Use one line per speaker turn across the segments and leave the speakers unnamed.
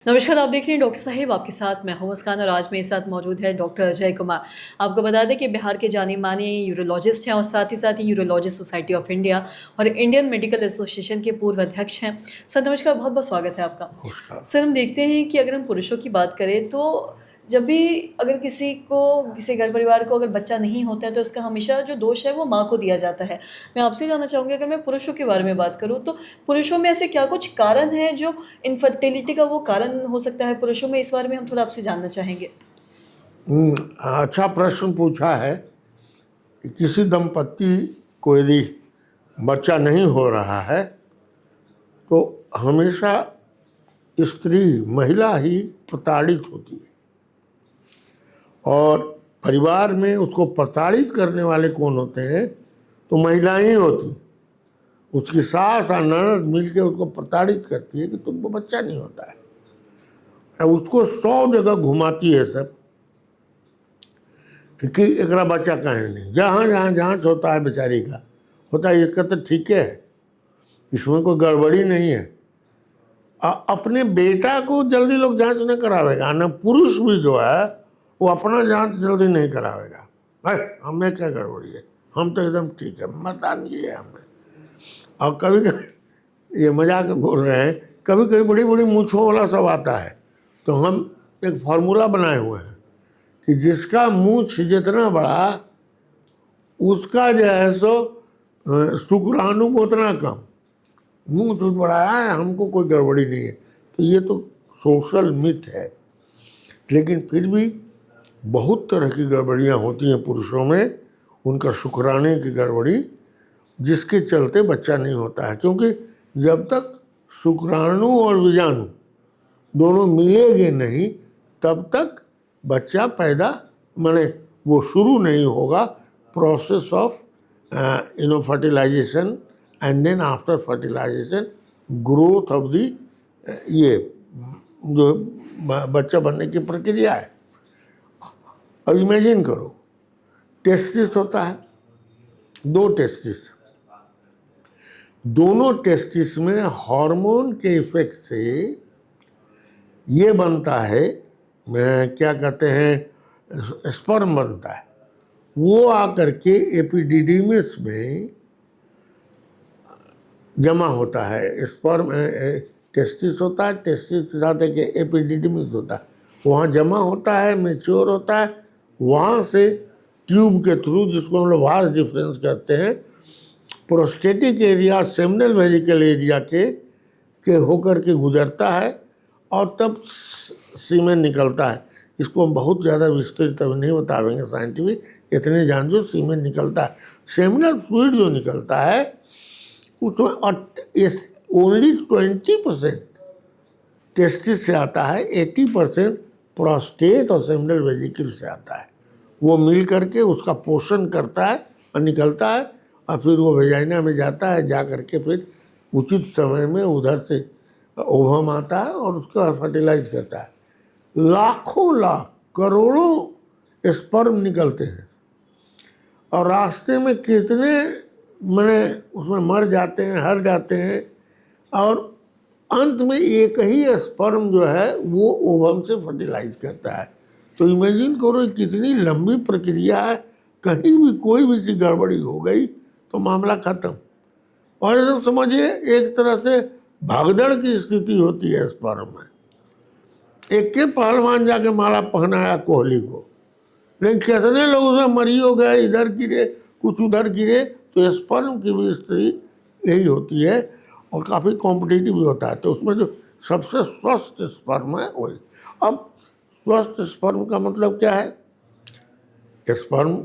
नमस्कार, आप देख रहे हैं डॉक्टर साहिब, आपके साथ मैं हूं मुस्कान और आज मेरे साथ मौजूद है डॉक्टर अजय कुमार। आपको बता दें कि बिहार के जाने-माने यूरोलॉजिस्ट हैं और साथ ही यूरोलॉजिस्ट सोसाइटी ऑफ इंडिया और इंडियन मेडिकल एसोसिएशन के पूर्व अध्यक्ष हैं। सर नमस्कार, बहुत-बहुत स्वागत है आपका।
नमस्कार।
सर हम देखते हैं कि अगर हम पुरुषों की बात करें तो जब भी अगर किसी घर परिवार को अगर बच्चा नहीं होता है तो उसका हमेशा जो दोष है वो माँ को दिया जाता है। मैं आपसे जानना चाहूँगी, अगर मैं पुरुषों के बारे में बात करूँ तो पुरुषों में ऐसे क्या कुछ कारण हैं जो इनफर्टिलिटी का वो कारण हो सकता है पुरुषों में? इस बारे में हम थोड़ा आपसे जानना चाहेंगे।
अच्छा प्रश्न पूछा है कि किसी दंपत्ति को यदि बच्चा नहीं हो रहा है तो हमेशा स्त्री महिला ही प्रताड़ित होती है और परिवार में उसको प्रताड़ित करने वाले कौन होते हैं? तो महिलाएं ही होती। उसकी सास और ननद मिलकर उसको प्रताड़ित करती है कि तुमको बच्चा नहीं होता है। अब उसको 100 जगह घुमाती है सब कि एकरा बच्चा कहे नहीं। जहाँ जहाँ जांच होता है बेचारी का होता है, इसका तो ठीक है, इसमें कोई गड़बड़ी नहीं है। अपने बेटा को जल्दी लोग जांच नहीं करावेगा ना। पुरुष भी जो है वो अपना जांच जल्दी नहीं करावेगा। भाई हमें क्या गड़बड़ी है, हम तो एकदम ठीक है, मतदान किया है हमने। और कभी कभी ये मजाक बोल रहे हैं, कभी कभी बड़ी बड़ी मूँछों वाला सब आता है तो हम एक फार्मूला बनाए हुए हैं कि जिसका मूछ जितना बड़ा उसका जो है सो शुक्राणु उतना कम। मुंह तो बड़ा है, हमको कोई गड़बड़ी नहीं है। तो ये तो सोशल मिथ है, लेकिन फिर भी बहुत तरह की गड़बड़ियाँ होती हैं पुरुषों में। उनका शुक्राने की गड़बड़ी जिसके चलते बच्चा नहीं होता है, क्योंकि जब तक शुक्राणु और बीजाणु दोनों मिलेंगे नहीं तब तक बच्चा पैदा माने वो शुरू नहीं होगा। Process of fertilization and then after fertilization growth of the ये जो बच्चा बनने की प्रक्रिया है। अब इमेजिन करो, टेस्टिस होता है, 2 टेस्टिस, दोनों टेस्टिस में हार्मोन के इफेक्ट से ये बनता है, क्या कहते हैं, स्पर्म बनता है। वो आकर के एपिडिडिमिस में जमा होता है। स्पर्म टेस्टिस होता है, टेस्टिस के साथ एक एपिडिडिमिस होता है, वहाँ जमा होता है, मैच्योर होता है। वहाँ से ट्यूब के थ्रू, जिसको हम लोग वास डिफरेंस कहते हैं, prostatic area seminal vesicle area के होकर के गुजरता है और तब सीमेन निकलता है। इसको हम बहुत ज़्यादा विस्तृत अभी नहीं बतावेंगे साइंटिफिक, इतने जान जो सीमेन निकलता है। सेमिनल फ्लूइड जो निकलता है उसमें ओनली 20% टेस्टिस से आता है, 80% प्रोस्टेट और सेमिनल वेजिकल से आता है। वो मिल करके उसका पोषण करता है और निकलता है और फिर वो वेजाइना में जाता है, जा करके फिर उचित समय में उधर से ओवम आता है और उसको फर्टिलाइज करता है। लाखों लाख करोड़ों स्पर्म निकलते हैं और रास्ते में कितने मैंने उसमें मर जाते हैं, हर जाते हैं, और अंत में एक ही स्पर्म जो है वो ओवम से फर्टिलाइज करता है। तो इमेजिन करो कितनी लंबी प्रक्रिया है। कहीं भी कोई भी चीज गड़बड़ी हो गई तो मामला खत्म। और एकदम समझिए एक तरह से भगदड़ की स्थिति होती है स्पर्म में। एक के पहलवान जाके माला पहनाया कोहली को, लेकिन कितने लोग उसमें मरी हो गए, इधर गिरे कुछ उधर गिरे। तो स्पर्म की भी स्थिति यही होती है और काफ़ी कॉम्पिटिटिव भी होता है। तो उसमें जो सबसे स्वस्थ स्पर्म है वही। अब स्वस्थ स्पर्म का मतलब क्या है? स्पर्म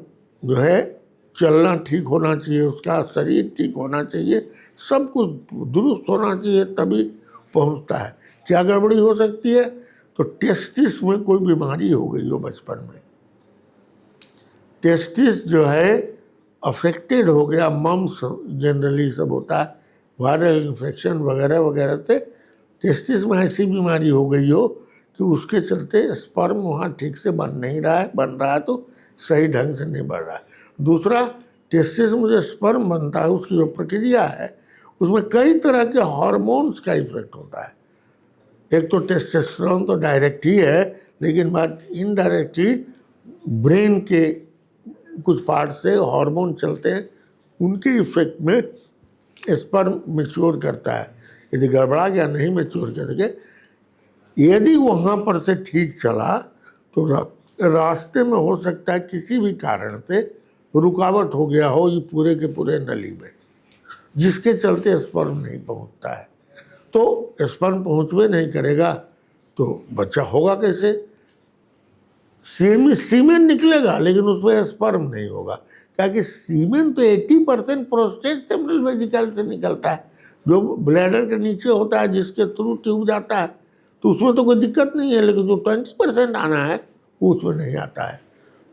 जो है चलना ठीक होना चाहिए, उसका शरीर ठीक होना चाहिए, सब कुछ दुरुस्त होना चाहिए, तभी पहुंचता है। क्या गड़बड़ी हो सकती है? तो टेस्टिस में कोई बीमारी हो गई हो बचपन में, टेस्टिस जो है अफेक्टेड हो गया, मम्स जनरली सब होता है, वायरल इन्फेक्शन वगैरह वगैरह से टेस्टिस में ऐसी बीमारी हो गई हो कि उसके चलते स्पर्म वहाँ ठीक से बन नहीं रहा है, बन रहा है तो सही ढंग से नहीं बढ़ रहा है। दूसरा, टेस्टिस में जो स्पर्म बनता है उसकी जो प्रक्रिया है उसमें कई तरह के हार्मोन्स का इफेक्ट होता है। एक तो टेस्टोस्टेरोन तो डायरेक्ट ही है, लेकिन बात इनडायरेक्टली ब्रेन के कुछ पार्ट से हार्मोन चलते हैं, उनके इफेक्ट में स्पर्म मैच्योर करता है। यदि गड़बड़ा गया, नहीं मैच्योर करके, यदि वहाँ पर से ठीक चला तो रास्ते में हो सकता है किसी भी कारण से रुकावट हो गया हो ये पूरे के पूरे नली में, जिसके चलते स्पर्म नहीं पहुँचता है। तो स्पर्म पहुँचवे नहीं करेगा तो बच्चा होगा कैसे? सीमेन निकलेगा लेकिन उसमें स्पर्म नहीं होगा, क्योंकि सीमेन तो 80% प्रोस्टेट सेमिनल वेजिकल से निकलता है, जो ब्लैडर के नीचे होता है, जिसके थ्रू ट्यूब जाता है, तो उसमें तो कोई दिक्कत नहीं है। लेकिन जो 20% आना है वो उसमें नहीं आता है।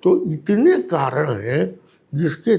तो इतने कारण हैं जिसके